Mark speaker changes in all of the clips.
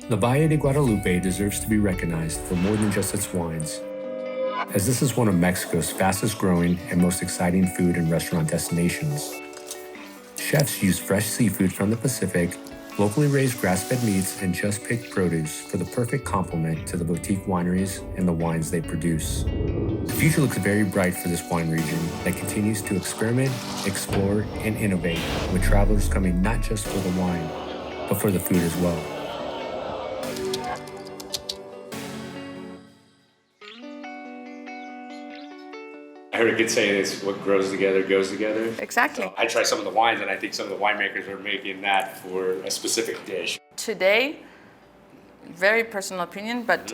Speaker 1: The Valle de Guadalupe deserves to be recognized for more than just its wines, as this is one of Mexico's fastest growing and most exciting food and restaurant destinations. Chefs use fresh seafood from the Pacific, locally raised grass-fed meats, and just-picked produce for the perfect complement to the boutique wineries and the wines they produce. The future looks very bright for this wine region that continues to experiment, explore, and innovate, with travelers coming not just for the wine, but for the food as well. I heard a good saying is what grows together goes together.
Speaker 2: Exactly.
Speaker 1: So I try some of the wines, and I think some of the winemakers are making that for a specific dish.
Speaker 2: Today, very personal opinion, but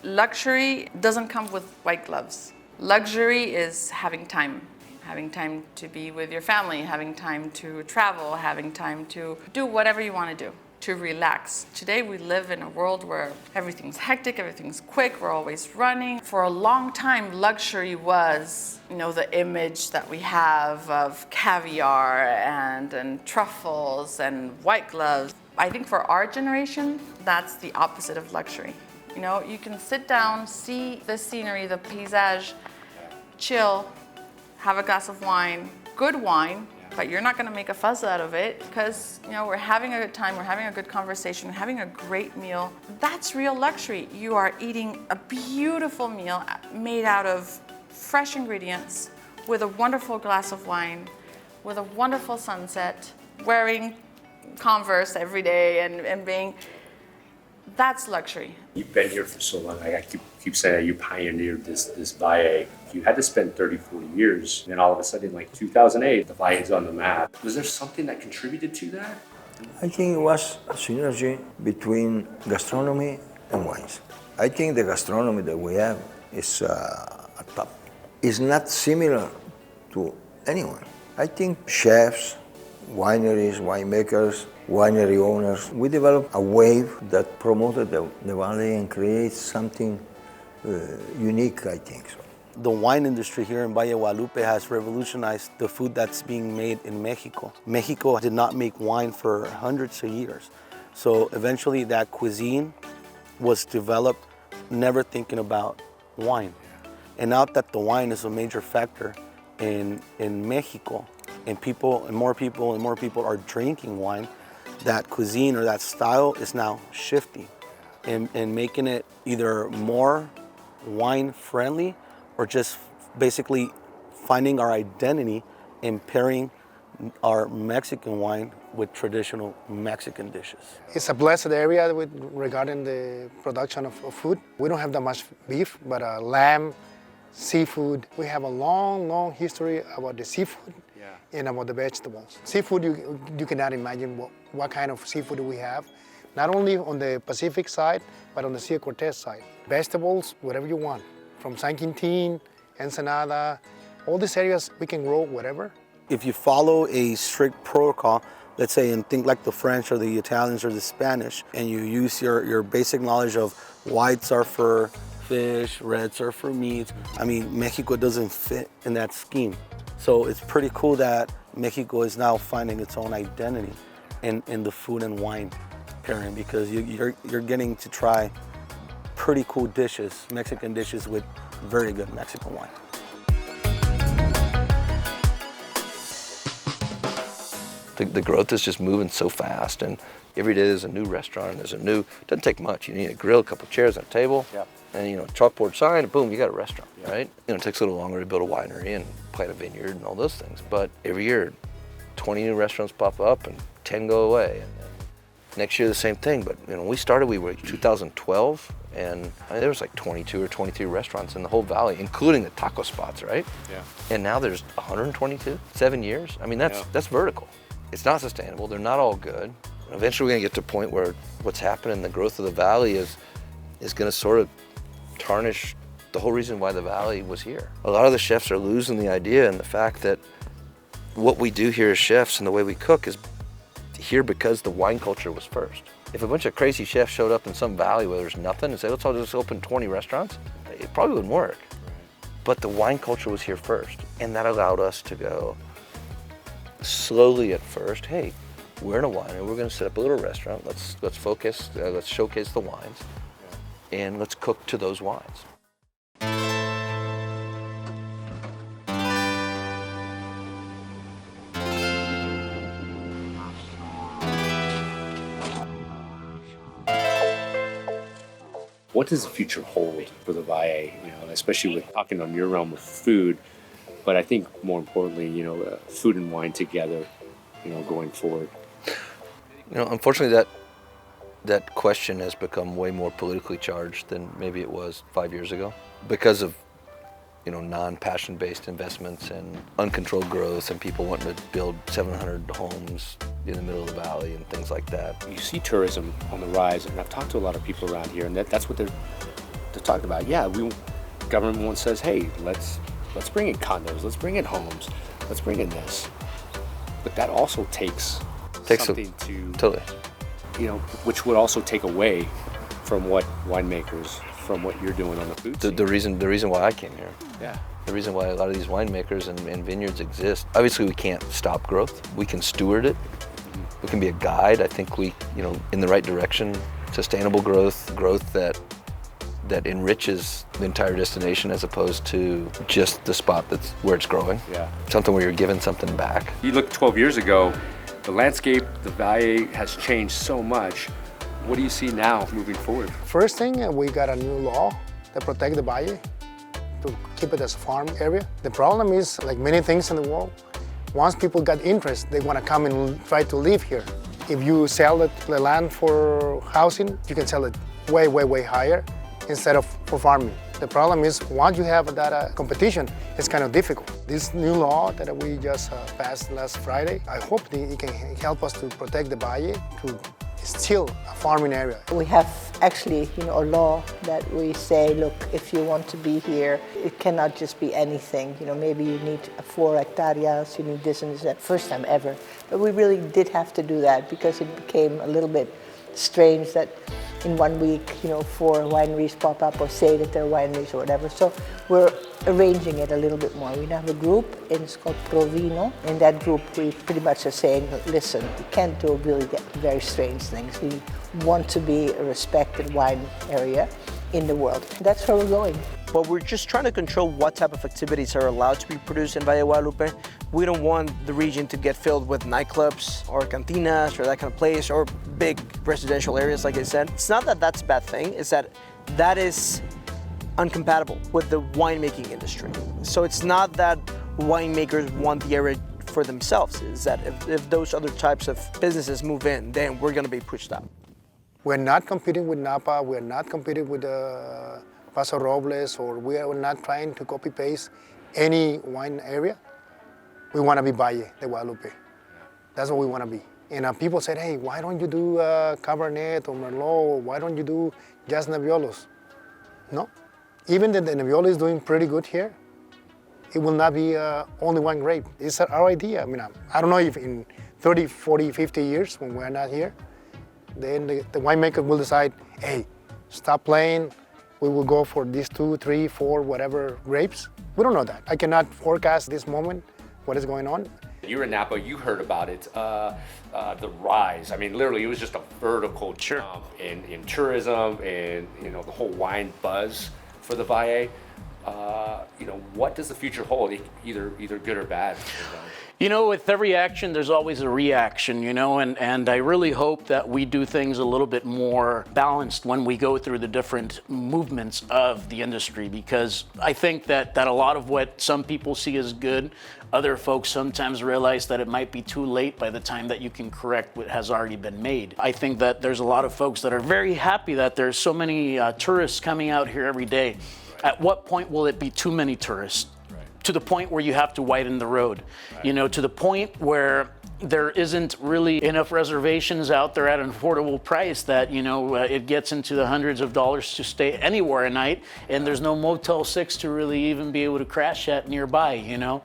Speaker 2: luxury doesn't come with white gloves. Luxury is having time to be with your family, having time to travel, having time to do whatever you want to do, to relax. Today we live in a world where everything's hectic, everything's quick, we're always running. For a long time, luxury was, the image that we have of caviar and truffles and white gloves. I think for our generation, that's the opposite of luxury. You can sit down, see the scenery, the paysage, chill, have a glass of wine, good wine, but you're not going to make a fuss out of it because, we're having a good time, we're having a good conversation, having a great meal. That's real luxury. You are eating a beautiful meal made out of fresh ingredients with a wonderful glass of wine, with a wonderful sunset, wearing Converse every day and being, that's luxury.
Speaker 1: You've been here for so long. I keep saying that you pioneered this Valle. You had to spend 30, 40 years. And then all of a sudden, like 2008, the Valle is on the map. Was there something that contributed to that?
Speaker 3: I think it was a synergy between gastronomy and wines. I think the gastronomy that we have is a top. It's not similar to anyone. I think chefs, wineries, winemakers, winery owners, we developed a wave that promoted the valley and created something unique, I think so.
Speaker 4: The wine industry here in Valle de Guadalupe has revolutionized the food that's being made in Mexico. Mexico did not make wine for hundreds of years. So eventually that cuisine was developed never thinking about wine. And now that the wine is a major factor in Mexico, and more people are drinking wine, that cuisine or that style is now shifting and making it either more wine friendly or just basically finding our identity and pairing our Mexican wine with traditional Mexican dishes.
Speaker 5: It's a blessed area regarding the production of food. We don't have that much beef, but lamb, seafood. We have a long history about the seafood and about the vegetables. Seafood, you cannot imagine what kind of seafood we have, not only on the Pacific side, but on the Sea Cortez side. Vegetables, whatever you want, from San Quintin, Ensenada, all these areas we can grow whatever.
Speaker 4: If you follow a strict protocol, let's say, and think like the French or the Italians or the Spanish, and you use your basic knowledge of whites are for fish, reds are for meat. Mexico doesn't fit in that scheme. So it's pretty cool that Mexico is now finding its own identity in the food and wine pairing, because you're getting to try pretty cool dishes, Mexican dishes with very good Mexican wine.
Speaker 6: The growth is just moving so fast, and every day there's a new restaurant, it doesn't take much. You need a grill, a couple of chairs, and a table, and chalkboard sign, and boom, you got a restaurant, right? It takes a little longer to build a winery and plant a vineyard and all those things, but every year 20 new restaurants pop up and 10 go away. And next year the same thing, but when we started, we were 2012, and there was like 22 or 23 restaurants in the whole valley, including the taco spots, right?
Speaker 1: Yeah.
Speaker 6: And now there's 122, 7 years. That's vertical. It's not sustainable. They're not all good. Eventually we're gonna get to a point where what's happening, the growth of the valley is gonna sort of tarnish the whole reason why the valley was here. A lot of the chefs are losing the idea and the fact that what we do here as chefs and the way we cook is here because the wine culture was first. If a bunch of crazy chefs showed up in some valley where there's nothing and said, let's all just open 20 restaurants, it probably wouldn't work. But the wine culture was here first, and that allowed us to go slowly at first, hey, we're in a winery, we're gonna set up a little restaurant, let's focus, let's showcase the wines, and let's cook to those wines.
Speaker 1: What does the future hold for the Valle, especially with talking on your realm of food, but I think more importantly, food and wine together, going forward?
Speaker 6: Unfortunately, that question has become way more politically charged than maybe it was 5 years ago because of non-passion-based investments and uncontrolled growth and people wanting to build 700 homes in the middle of the valley and things like that.
Speaker 1: You see tourism on the rise, and I've talked to a lot of people around here, and that's what they're talking about. Yeah, government once says, hey, let's bring in condos, let's bring in homes, let's bring in this. But that also takes something
Speaker 6: totally.
Speaker 1: Which would also take away from what winemakers, from what you're doing on the food scene.
Speaker 6: The reason why I came here.
Speaker 1: Yeah.
Speaker 6: The reason why a lot of these winemakers and vineyards exist. Obviously, we can't stop growth. We can steward it. We can be a guide. I think we, in the right direction, sustainable growth that enriches the entire destination as opposed to just the spot that's where it's growing.
Speaker 1: Yeah.
Speaker 6: Something where you're giving something back.
Speaker 1: You look 12 years ago, the landscape, the Valle has changed so much. What do you see now moving forward?
Speaker 5: First thing, we got a new law that protect the Valle to keep it as a farm area. The problem is, like many things in the world, once people got interest, they want to come and try to live here. If you sell the land for housing, you can sell it way, way, way higher instead of for farming. The problem is, once you have that competition, it's kind of difficult. This new law that we just passed last Friday, I hope it can help us to protect the Valle to still a farming area.
Speaker 7: We have actually, a law that we say, look, if you want to be here, it cannot just be anything. Maybe you need 4 hectares, you need this and this, that. First time ever. But we really did have to do that because it became a little bit strange that in 1 week, 4 wineries pop up or say that they're wineries or whatever. So we're arranging it a little bit more. We have a group, and it's called Provino. In that group, we pretty much are saying, listen, we can't do really very strange things. We want to be a respected wine area in the world. That's where we're going.
Speaker 8: But we're just trying to control what type of activities are allowed to be produced in Valle de Guadalupe. We don't want the region to get filled with nightclubs or cantinas or that kind of place or big residential areas, like I said. It's not that that's a bad thing, it's that is incompatible with the winemaking industry. So it's not that winemakers want the area for themselves, it's that if those other types of businesses move in, then we're gonna be pushed out.
Speaker 5: We're not competing with Napa, we're not competing with Paso Robles, or we are not trying to copy-paste any wine area. We want to be Valle de Guadalupe. That's what we want to be. And people said, hey, why don't you do Cabernet or Merlot? Why don't you do just Nebbiolos? No. Even the Nebbiolo is doing pretty good here. It will not be only one grape. It's our idea. I don't know if in 30, 40, 50 years when we're not here, then the winemaker will decide, hey, stop playing. We will go for these 2, 3, 4, whatever grapes. We don't know that. I cannot forecast this moment, what is going on.
Speaker 1: You were in Napa, you heard about it, the rise. Literally, it was just a vertical jump in tourism and, the whole wine buzz for the Valle. What does the future hold, either good or bad?
Speaker 9: With every action, there's always a reaction, and I really hope that we do things a little bit more balanced when we go through the different movements of the industry, because I think that a lot of what some people see as good, other folks sometimes realize that it might be too late by the time that you can correct what has already been made. I think that there's a lot of folks that are very happy that there's so many tourists coming out here every day. At what point will it be too many tourists? To the point where you have to widen the road, to the point where there isn't really enough reservations out there at an affordable price that, it gets into the hundreds of dollars to stay anywhere a night, and there's no Motel 6 to really even be able to crash at nearby,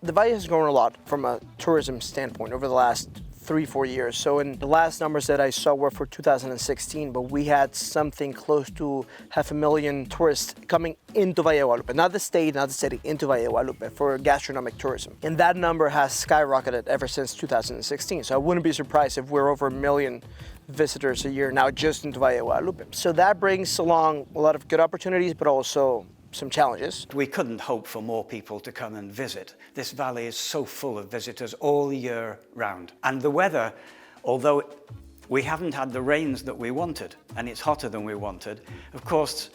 Speaker 8: The Valle has grown a lot from a tourism standpoint over the last 3-4 years. So in the last numbers that I saw were for 2016, but we had something close to 500,000 tourists coming into Valle de Guadalupe, not the state, not the city, into Valle de Guadalupe for gastronomic tourism. And that number has skyrocketed ever since 2016. So I wouldn't be surprised if we're over 1 million visitors a year now just into Valle de Guadalupe. So that brings along a lot of good opportunities, but also some challenges.
Speaker 10: We couldn't hope for more people to come and visit. This valley is so full of visitors all year round. And the weather, although we haven't had the rains that we wanted, and it's hotter than we wanted, of course,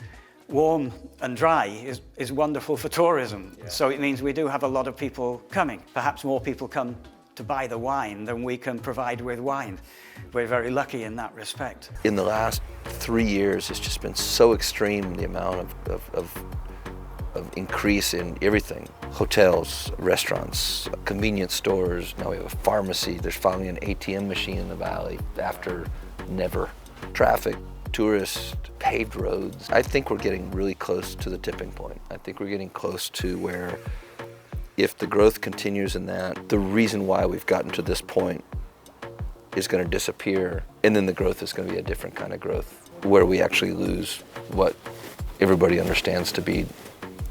Speaker 10: warm and dry is wonderful for tourism. Yeah. So it means we do have a lot of people coming. Perhaps more people come to buy the wine than we can provide with wine. We're very lucky in that respect.
Speaker 6: In the last 3 years, it's just been so extreme, the amount of increase in everything. Hotels, restaurants, convenience stores, now we have a pharmacy. There's finally an ATM machine in the valley after never. Traffic, tourists, paved roads. I think we're getting really close to the tipping point. I think we're getting close to where if the growth continues in that, the reason why we've gotten to this point is going to disappear, and then the growth is going to be a different kind of growth where we actually lose what everybody understands to be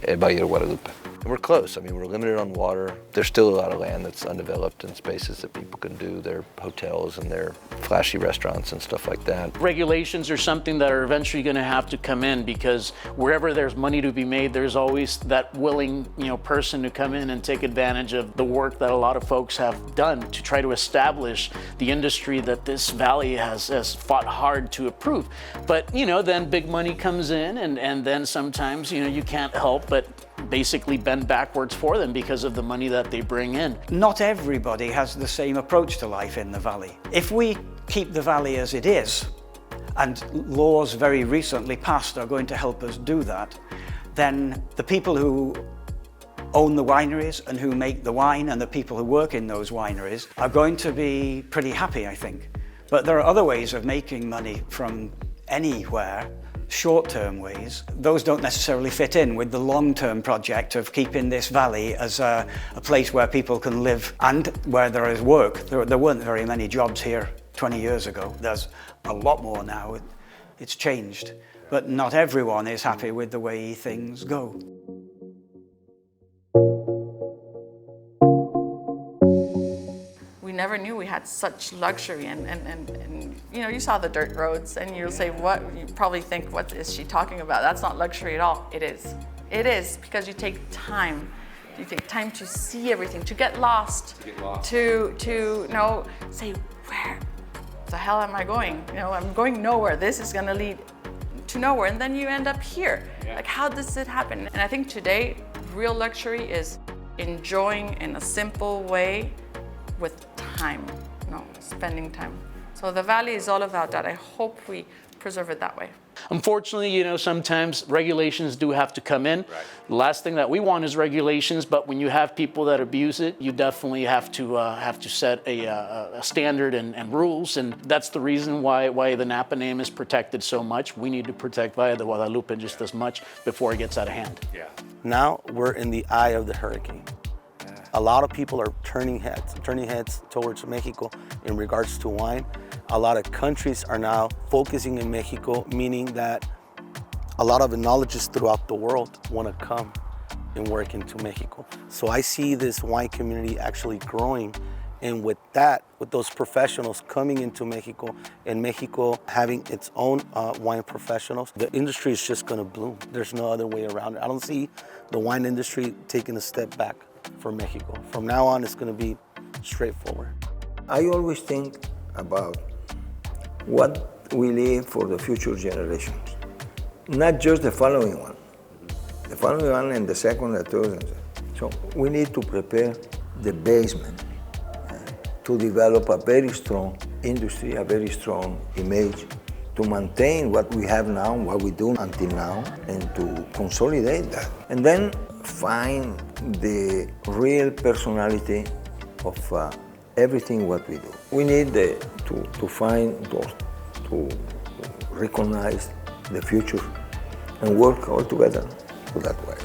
Speaker 6: Valle de Guadalupe. And we're close. I mean, we're limited on water. There's still a lot of land that's undeveloped and spaces that people can do their hotels and their flashy restaurants and stuff like that.
Speaker 9: Regulations are something that are eventually going to have to come in, because wherever there's money to be made, there's always that willing, person to come in and take advantage of the work that a lot of folks have done to try to establish the industry that this valley has fought hard to approve. But, then big money comes in, and then sometimes, you can't help but basically bend backwards for them because of the money that they bring in.
Speaker 10: Not everybody has the same approach to life in the valley. If we keep the valley as it is, and laws very recently passed are going to help us do that, then the people who own the wineries and who make the wine and the people who work in those wineries are going to be pretty happy, I think. But there are other ways of making money from anywhere, short-term ways. Those don't necessarily fit in with the long-term project of keeping this valley as a place where people can live and where there is work. There weren't very many jobs here 20 years ago. There's a lot more now. It's changed. But not everyone is happy with the way things go.
Speaker 2: We never knew we had such luxury, and you saw the dirt roads, and you'll say, what? You probably think, what is she talking about? That's not luxury at all. It is. It is, because you take time. You take time to see everything, to get lost, to say, where the hell am I going? I'm going nowhere. This is gonna lead to nowhere, and then you end up here. Yeah. Like, how does it happen? And I think today, real luxury is enjoying in a simple way with time, spending time. So the valley is all about that. I hope we preserve it that way.
Speaker 9: Unfortunately, sometimes regulations do have to come in. Right. The last thing that we want is regulations, but when you have people that abuse it, you definitely have to set a standard and rules, and that's the reason why the Napa name is protected so much. We need to protect Valle de Guadalupe just as much before it gets out of hand. Yeah.
Speaker 4: Now we're in the eye of the hurricane. A lot of people are turning heads towards Mexico in regards to wine. A lot of countries are now focusing in Mexico, meaning that a lot of enologists throughout the world want to come and work into Mexico. So I see this wine community actually growing, and with those professionals coming into Mexico, and Mexico having its own wine professionals, the industry is just going to bloom. There's no other way around it. I don't see the wine industry taking a step back for Mexico. From now on, it's going to be straightforward.
Speaker 3: I always think about what we leave for the future generations. Not just the following one. The following one and the second, the third. So we need to prepare the basement to develop a very strong industry, a very strong image, to maintain what we have now, what we do until now, and to consolidate that. And then find the real personality of everything what we do. We need to find those, to recognize the future and work all together to that way.